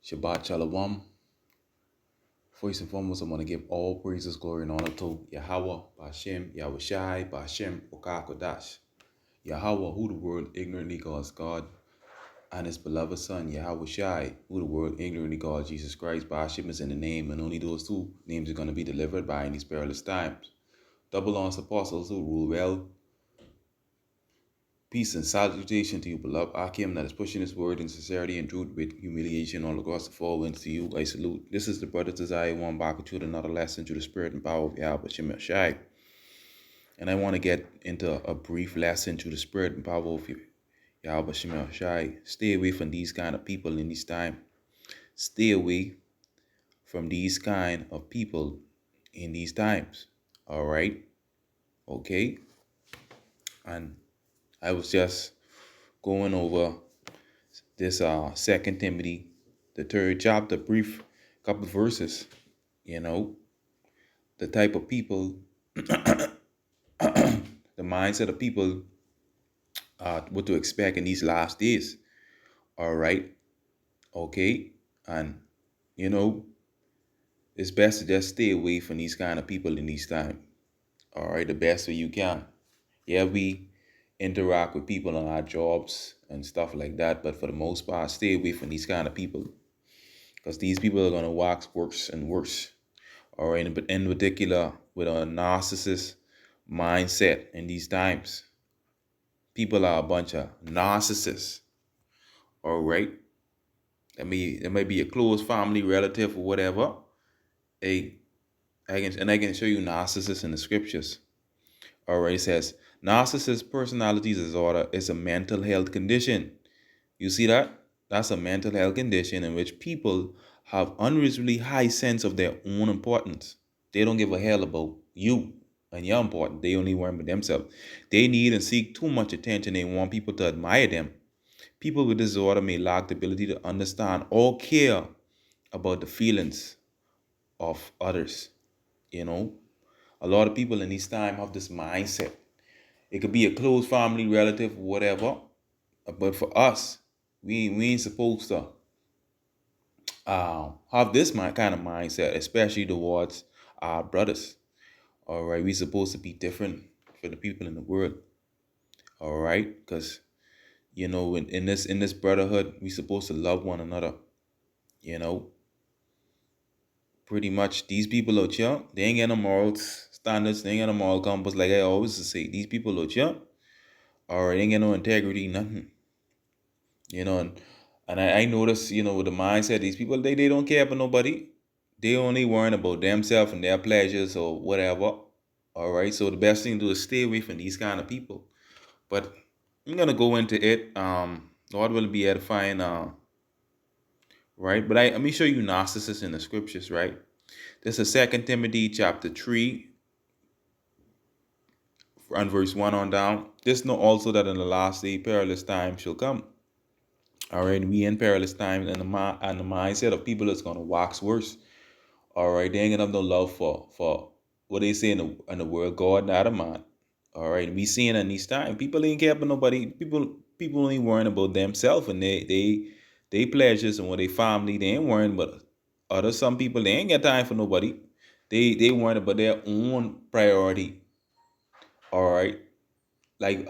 Shabbat Shalom. First and foremost, I want to give all praises, glory, and honor to Yahweh, Bashem, Yahushai, Bashem, Okakodash. Yahweh, who the world ignorantly calls God, and his beloved Son, Yahushai, who the world ignorantly calls Jesus Christ. Bashem is in the name, and only those two names are going to be delivered by in these perilous times. Double honors apostles who rule well. Peace and salutation to you, beloved Akim, that is pushing his word in sincerity and truth with humiliation all across the four winds to you. I salute. This is the brother Desire one back with you with another lesson through the spirit and power of Yahweh Shem Shai. And I want to get into a brief lesson through the spirit and power of Yahweh Shem Shai. Stay away from these kind of people in this time. Stay away from these kind of people in these times. All right? Okay? And I was just going over this Second Timothy, the third chapter, brief couple verses. The type of people, the mindset of people, what to expect in these last days. All right, okay, and it's best to just stay away from these kind of people in these times. All right, the best way you can. Yeah, we interact with people on our jobs and stuff like that, but for the most part, stay away from these kind of people. Because these people are going to wax worse and worse. All right, but in particular, with a narcissist mindset in these times, people are a bunch of narcissists. All right, it may be a close family relative or whatever. I can show you narcissists in the scriptures. All right, it says narcissist personality disorder is a mental health condition. You see that? That's a mental health condition in which people have unreasonably high sense of their own importance. They don't give a hell about you and your importance. They only worry about themselves. They need and seek too much attention. They want people to admire them. People with this disorder may lack the ability to understand or care about the feelings of others. A lot of people in this time have this mindset. It could be a close family relative, whatever. But for us, we ain't supposed to have this kind of mindset, especially towards our brothers. All right, we supposed to be different for the people in the world. All right, because in this brotherhood, we supposed to love one another. Pretty much these people out here, they ain't got no moral standards, they ain't got no moral compass. Like I always say, these people out here, all right, they ain't got no integrity, nothing. And I notice, with the mindset, these people, they don't care about nobody. They only worrying about themselves and their pleasures or whatever. All right. So the best thing to do is stay away from these kind of people. But I'm gonna go into it. Lord will be edifying. Right. But let me show you narcissists in the scriptures. Right. This is 2 Timothy chapter 3 and verse 1 on down. This know also that in the last day perilous time shall come. All right, we in perilous times, and the mindset of people is gonna wax worse. All right, they ain't gonna have no love for what they say in the world, God, not a man. All right, we seeing in these times, people ain't care about nobody. People only worrying about themselves and they pleasures and what they family. They ain't worrying about others. Some people they ain't got time for nobody. They worrying about their own priority. All right, like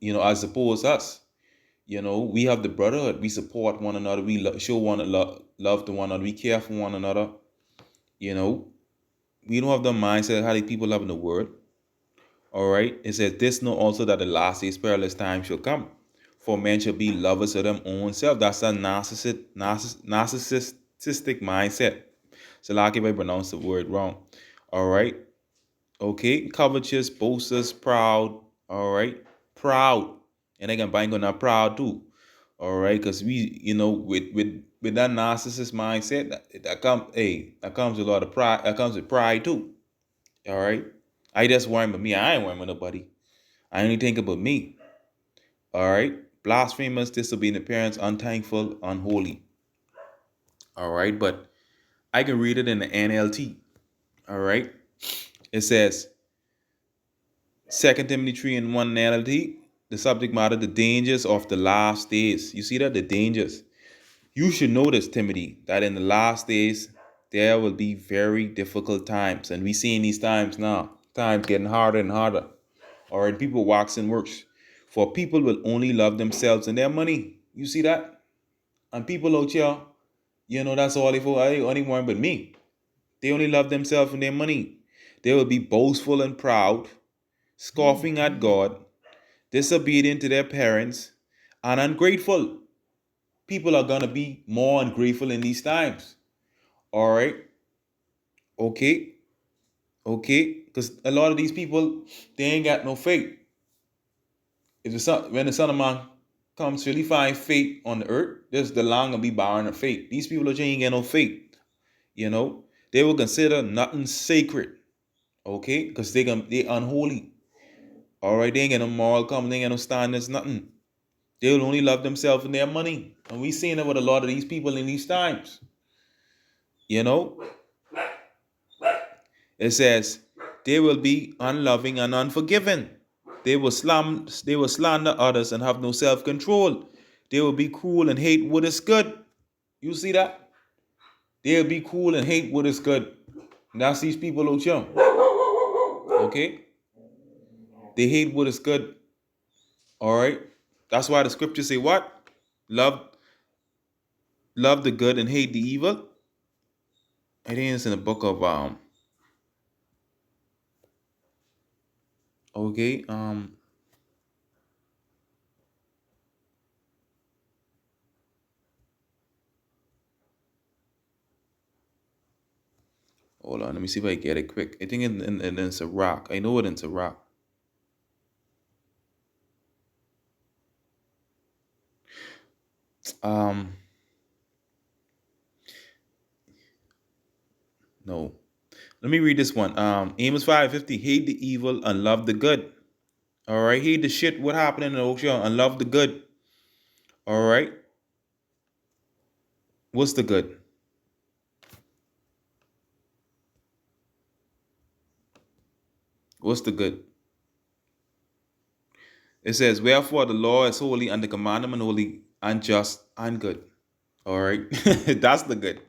as opposed us. We have the brotherhood. We support one another. We show love to one another. We care for one another. We don't have the mindset of how the people love in the world. All right. It says, this know also that the last days perilous time shall come. For men shall be lovers of them own self. That's a narcissistic mindset. So like if I pronounce the word wrong. All right. Okay. Covetous, boasters, proud. All right. Proud. And they can bang on that proud too. All right, because we, with that narcissist mindset, that comes with a lot of pride. That comes with pride too. All right, I just worry about me. I ain't worrying about nobody. I only think about me. All right, blasphemous, disobedient parents, unthankful, unholy. All right, but I can read it in the NLT. All right, it says 2 Timothy 3 and 1 NLT. The subject matter: the dangers of the last days. You see that, the dangers. You should notice, Timothy, that in the last days there will be very difficult times, and we see in these times now, times getting harder and harder. All right, people waxing worse. For people will only love themselves and their money. You see that? And people out here, that's all they for. Anyone but me. They only love themselves and their money. They will be boastful and proud, scoffing at God, disobedient to their parents, and ungrateful. People are gonna be more ungrateful in these times. All right, okay, okay, because a lot of these people they ain't got no faith. If the son, when the Son of Man comes, really find faith on the earth, there's the long gonna be barren of faith. These people are ain't got no faith. They will consider nothing sacred. Okay, because they unholy. All right, they ain't got no moral compass, they ain't got no standards, nothing. They will only love themselves and their money, and we seeing it with a lot of these people in these times. You know, it says they will be unloving and unforgiving. They will slander others and have no self-control. They will be cruel and hate what is good. You see that? They'll be cruel and hate what is good. And that's these people out here. Okay? They hate what is good. All right? That's why the scriptures say what? Love the good and hate the evil. I think it's in the book of okay, hold on, let me see if I get it quick. I think in Sirach. I know it in Sirach. Um, no. Let me read this one. Amos 5:50. Hate the evil and love the good. All right. Hate the shit. What happened in the ocean and love the good. All right. What's the good? What's the good? It says, wherefore the law is holy and the commandment holy and just and good. All right. That's the good.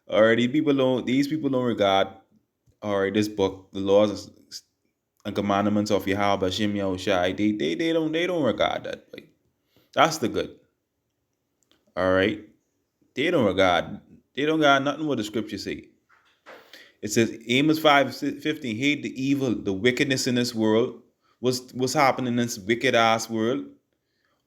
All right. These people don't regard, all right, this book, the laws and commandments of Yahweh Shem Yahushai. They don't regard that way. That's the good. All right. They don't regard. They don't got nothing what the scripture say. It says Amos 5:15, hate the evil, the wickedness in this world. What's happening in this wicked ass world?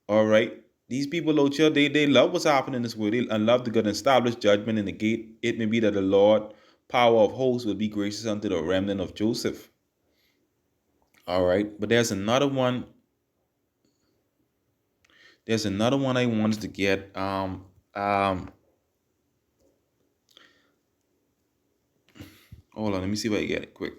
All right. These people out here, they love what's happening in this world. They love the good and establish judgment in the gate. It may be that the Lord, power of hosts, will be gracious unto the remnant of Joseph. All right. But there's another one. There's another one I wanted to get. Hold on, let me see if I get it quick.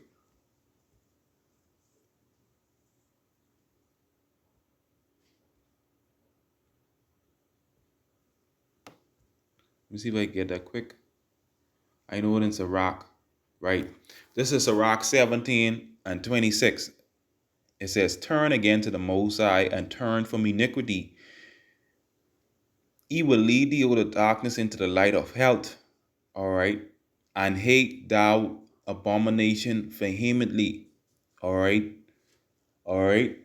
Let me see if I get that quick. I know it in Sirach, right? This is Sirach 17 and 26. It says, turn again to the Most High and turn from iniquity. He will lead thee out of darkness into the light of health. All right. And hate thou abomination vehemently. All right. All right.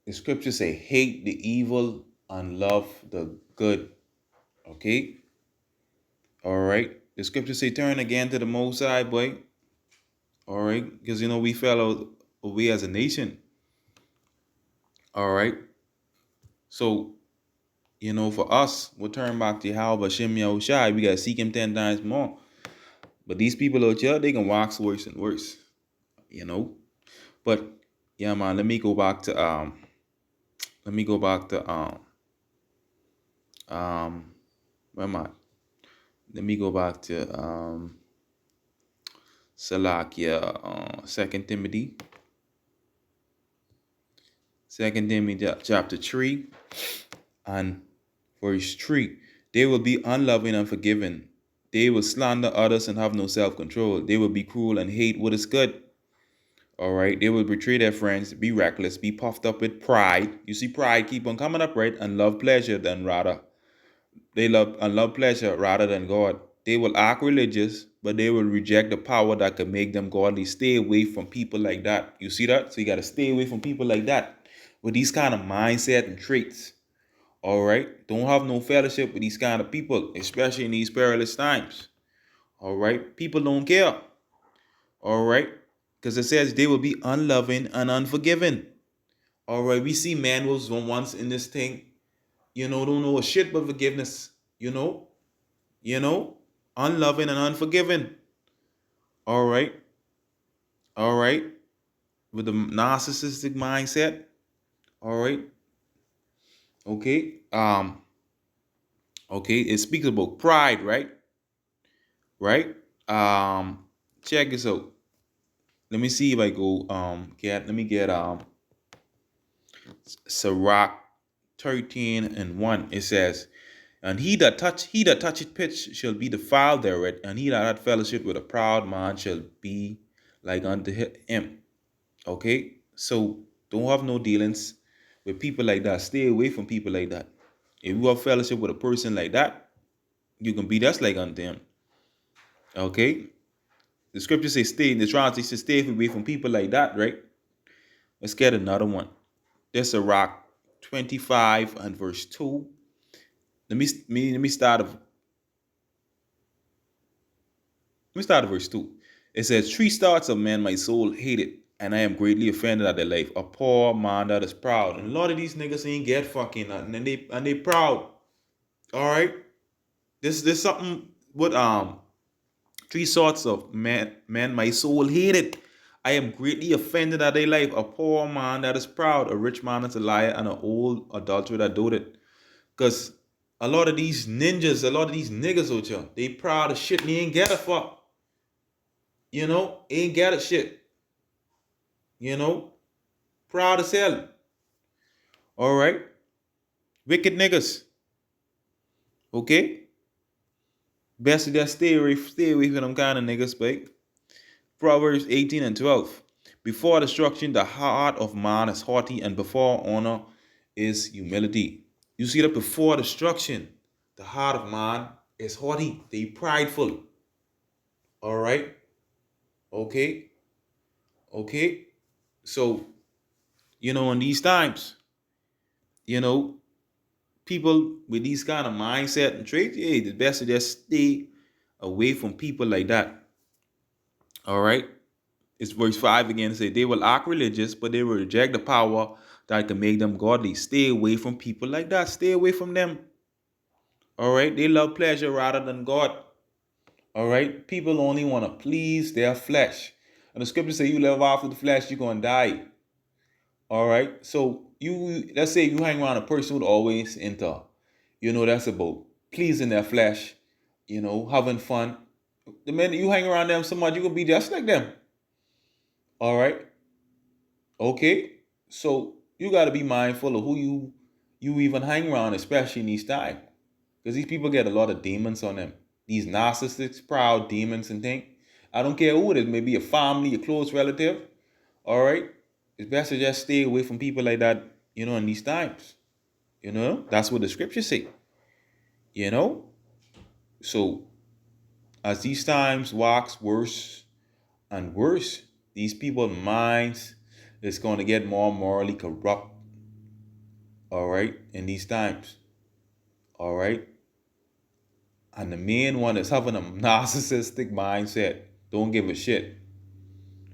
The scriptures say, hate the evil and love the good. Okay. All right. The scriptures say, turn again to the Most High, boy. All right. Because, we fell away as a nation. All right. So, for us, we'll turn back to Yahweh Shem Yahushai. We got to seek him 10 times more. But these people out here, they can wax worse and worse. But yeah, man, let me go back to where am I? Let me go back to Salakia, 2 Timothy. 2 Timothy chapter 3 and verse 3. They will be unloving and unforgiving. They will slander others and have no self-control. They will be cruel and hate what is good. All right. They will betray their friends, be reckless, be puffed up with pride. You see pride keep on coming up, right? And love pleasure than rather They love pleasure rather than God. They will act religious, but they will reject the power that can make them godly. Stay away from people like that. You see that? So you got to stay away from people like that with these kind of mindset and traits. All right? Don't have no fellowship with these kind of people, especially in these perilous times. All right? People don't care. All right? Because it says they will be unloving and unforgiving. All right? We see man was once in this thing, don't know a shit but forgiveness, you know, unloving and unforgiving. All right, all right, with the narcissistic mindset. All right, okay, okay. It speaks about pride, right? Right. Check this out. Let me see if I go. Let me get Sirach 13:1. It says, "And he that toucheth pitch shall be defiled therewith, and he that hath fellowship with a proud man shall be like unto him." Okay, so don't have no dealings with people like that. Stay away from people like that. If you have fellowship with a person like that, you can be just like unto him. Okay, the scripture says stay. The translation says stay away from people like that, right? Let's get another one. There's a rock 25:2. Let me start of verse 2. It says, "Three starts of man my soul hated, and I am greatly offended at their life. A poor man that is proud." And a lot of these niggas ain't get fucking nothing, and they proud. All right, this something with three sorts of man my soul hated. I am greatly offended at their life. A poor man that is proud, a rich man that's a liar, and an old adulterer that doted. Because a lot of these ninjas, a lot of these niggas out here, they proud of shit and they ain't get a fuck. Ain't got a shit. Proud as hell. All right, wicked niggas. Okay, best to just stay away from them kind of niggas, but Proverbs 18:12. Before destruction, the heart of man is haughty, and before honor is humility. You see that before destruction, the heart of man is haughty. They prideful. All right. Okay. Okay. So, in these times, you know, people with these kind of mindset and traits, yeah, it's best to just stay away from people like that. All right. It's verse 5 again. Say they will act religious, but they will reject the power that can make them godly. Stay away from people like that. Stay away from them. All right. They love pleasure rather than God. All right. People only want to please their flesh. And the scripture say you live after the flesh, you're gonna die. All right. So let's say you hang around a person who always into, that's about pleasing their flesh, having fun. The minute you hang around them so much, you're gonna be just like them. All right. Okay. So you gotta be mindful of who you even hang around, especially in these times. Because these people get a lot of demons on them. These narcissists, proud demons and things. I don't care who it is, maybe a family, a close relative. All right. It's best to just stay away from people like that, in these times. That's what the scriptures say. You know? So as these times wax worse and worse, these people's minds is going to get more morally corrupt. All right, in these times. All right. And the main one is having a narcissistic mindset. Don't give a shit.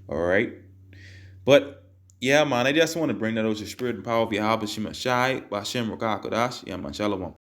All right. But yeah, man, I just want to bring that out to spirit and power of Yahweh Shema Shai, Bashem Rakakodash. Yeah, man, Shalom.